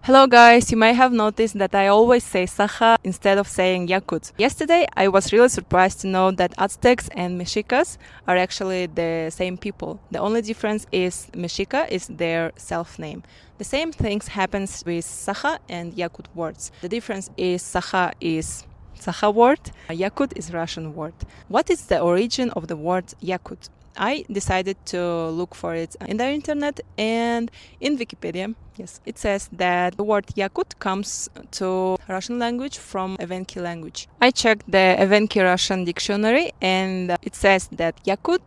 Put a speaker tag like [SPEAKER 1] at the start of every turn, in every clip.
[SPEAKER 1] Hello guys, you may have noticed that I always say Sakha instead of saying Yakut. Yesterday I was really surprised to know that Aztecs and Mexicas are actually the same people. The only difference is Mexica is their self-name. The same things happens with Sakha and Yakut words. The difference is Sakha is Sakha word, Yakut is Russian word. What is the origin of the word Yakut? I decided to look for it in the internet, and in Wikipedia, yes, it says that the word Yakut comes to Russian language from Evenki language. I checked the Evenki Russian dictionary, and it says that Yakut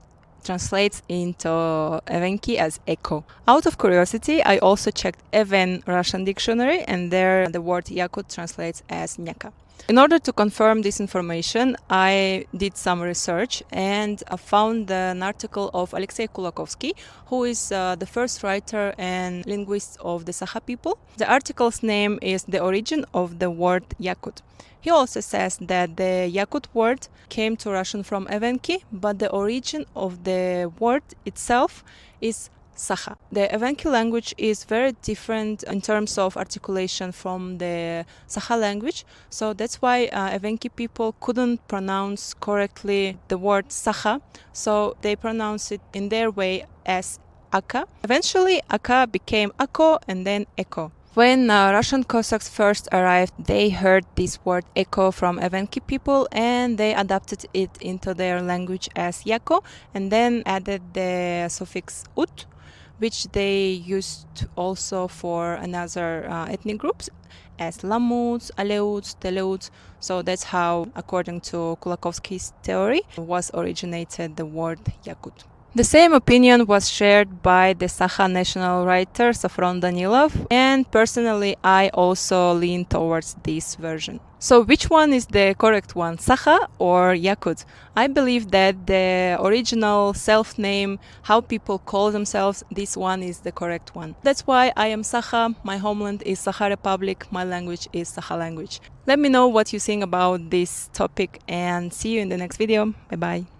[SPEAKER 1] translates into Evenki as echo. Out of curiosity, I also checked Even Russian dictionary, and there the word Yakut translates as nyaka. In order to confirm this information, I did some research and I found an article of Alexei Kulakovsky, who is the first writer and linguist of the Sakha people. The article's name is The Origin of the Word Yakut. He also says that the Yakut word came to Russian from Evenki, but the origin of the word itself is Sakha. The Evenki language is very different in terms of articulation from the Sakha language, so that's why Evenki people couldn't pronounce correctly the word Sakha, so they pronounce it in their way as Aka. Eventually, Aka became Ako and then Eko. When Russian Cossacks first arrived, they heard this word echo from Evenki people and they adapted it into their language as Yako and then added the suffix ut, which they used also for another ethnic groups as Lamuts, Aleuts, Teleuts. So that's how, according to Kulakovsky's theory, was originated the word Yakut. The same opinion was shared by the Sakha national writer Safron Danilov, and personally I also lean towards this version. So which one is the correct one, Sakha or Yakut? I believe that the original self-name, how people call themselves, this one is the correct one. That's why I am Sakha, my homeland is Sakha Republic, my language is Sakha language. Let me know what you think about this topic and see you in the next video. Bye bye.